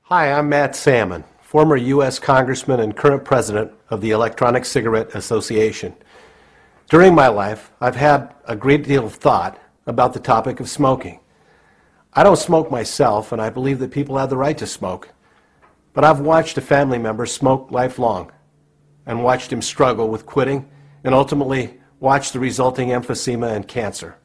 Hi, I'm Matt Salmon, former U.S. Congressman and current president of the Electronic Cigarette Association. During my life, I've had a great deal of thought about the topic of smoking. I don't smoke myself, and I believe that people have the right to smoke. But I've watched a family member smoke lifelong and watched him struggle with quitting and ultimately watched the resulting emphysema and cancer.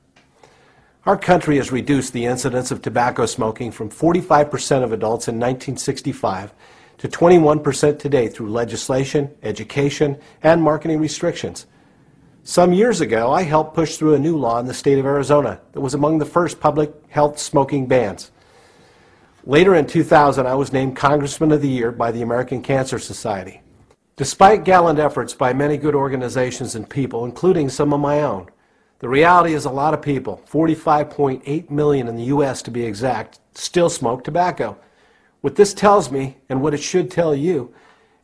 Our country has reduced the incidence of tobacco smoking from 45% of adults in 1965 to 21% today through legislation, education, and marketing restrictions. Some years ago, I helped push through a new law in the state of Arizona that was among the first public health smoking bans. Later in 2000, I was named Congressman of the Year by the American Cancer Society. Despite gallant efforts by many good organizations and people, including some of my own, the reality is a lot of people, 45.8 million in the U.S. to be exact, still smoke tobacco. What this tells me, and what it should tell you,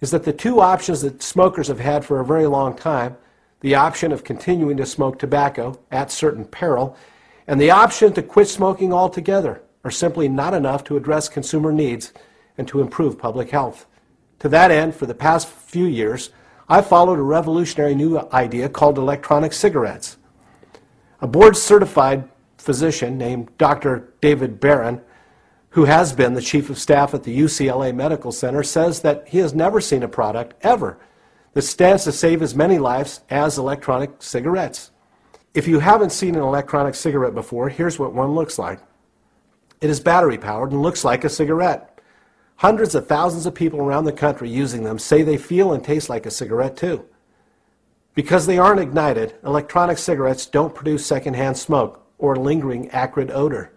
is that the two options that smokers have had for a very long time, the option of continuing to smoke tobacco at certain peril, and the option to quit smoking altogether, are simply not enough to address consumer needs and to improve public health. To that end, for the past few years, I've followed a revolutionary new idea called electronic cigarettes. A board-certified physician named Dr. David Barron, who has been the chief of staff at the UCLA Medical Center, says that he has never seen a product, ever, that stands to save as many lives as electronic cigarettes. If you haven't seen an electronic cigarette before, here's what one looks like. It is battery-powered and looks like a cigarette. Hundreds of thousands of people around the country using them say they feel and taste like a cigarette too. Because they aren't ignited, electronic cigarettes don't produce secondhand smoke or lingering acrid odor.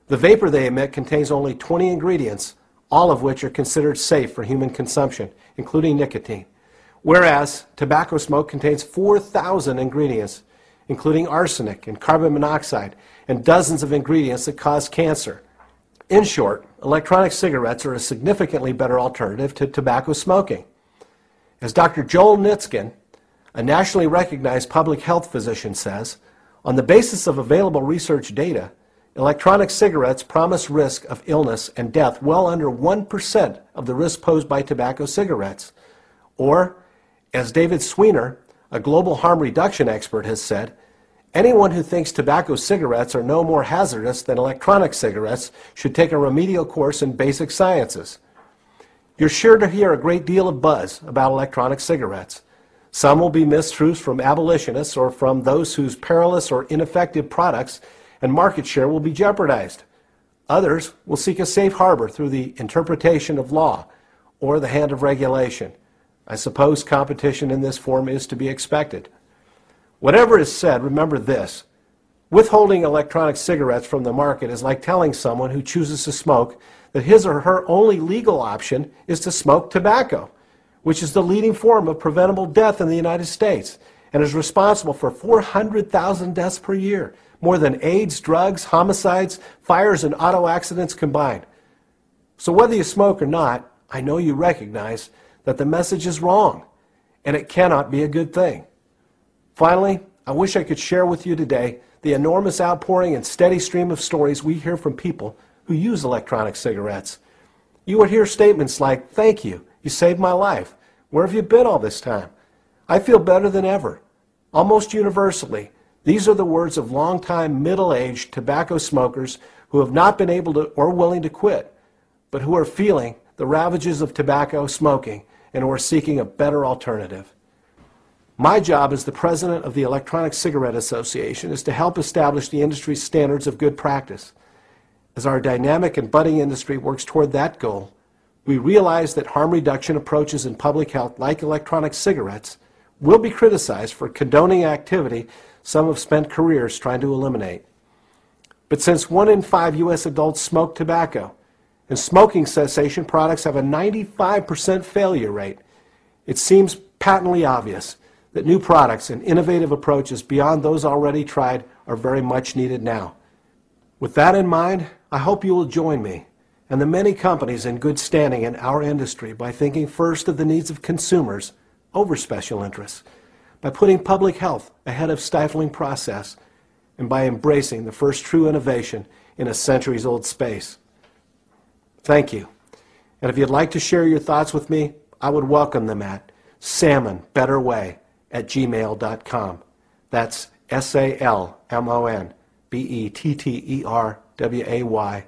The vapor they emit contains only 20 ingredients, all of which are considered safe for human consumption, including nicotine. Whereas tobacco smoke contains 4,000 ingredients, including arsenic and carbon monoxide and dozens of ingredients that cause cancer. In short, electronic cigarettes are a significantly better alternative to tobacco smoking. As Dr. Joel Nitzkin, a nationally recognized public health physician, says, on the basis of available research data, electronic cigarettes promise risk of illness and death well under 1% of the risk posed by tobacco cigarettes. Or, as David Sweener, a global harm reduction expert, has said, anyone who thinks tobacco cigarettes are no more hazardous than electronic cigarettes should take a remedial course in basic sciences. You're sure to hear a great deal of buzz about electronic cigarettes. Some will be mistruths from abolitionists or from those whose perilous or ineffective products and market share will be jeopardized. Others will seek a safe harbor through the interpretation of law or the hand of regulation. I suppose competition in this form is to be expected. Whatever is said, remember this. Withholding electronic cigarettes from the market is like telling someone who chooses to smoke that his or her only legal option is to smoke tobacco, which is the leading form of preventable death in the United States and is responsible for 400,000 deaths per year, more than AIDS, drugs, homicides, fires, and auto accidents combined. So whether you smoke or not, I know you recognize that the message is wrong, and it cannot be a good thing. Finally, I wish I could share with you today the enormous outpouring and steady stream of stories we hear from people who use electronic cigarettes. You would hear statements like, "Thank you. You saved my life. Where have you been all this time? I feel better than ever." Almost universally, these are the words of longtime middle-aged tobacco smokers who have not been able to or willing to quit, but who are feeling the ravages of tobacco smoking and who are seeking a better alternative. My job as the president of the Electronic Cigarette Association is to help establish the industry's standards of good practice. As our dynamic and budding industry works toward that goal, we realize that harm reduction approaches in public health, like electronic cigarettes, will be criticized for condoning activity some have spent careers trying to eliminate. But since 1 in 5 U.S. adults smoke tobacco, and smoking cessation products have a 95% failure rate, it seems patently obvious that new products and innovative approaches beyond those already tried are very much needed now. With that in mind, I hope you will join me and the many companies in good standing in our industry by thinking first of the needs of consumers over special interests, by putting public health ahead of stifling process, and by embracing the first true innovation in a centuries-old space. Thank you. And if you'd like to share your thoughts with me, I would welcome them at salmonbetterway@gmail.com. That's SALMONBETTERWAY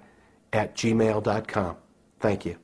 @gmail.com. Thank you.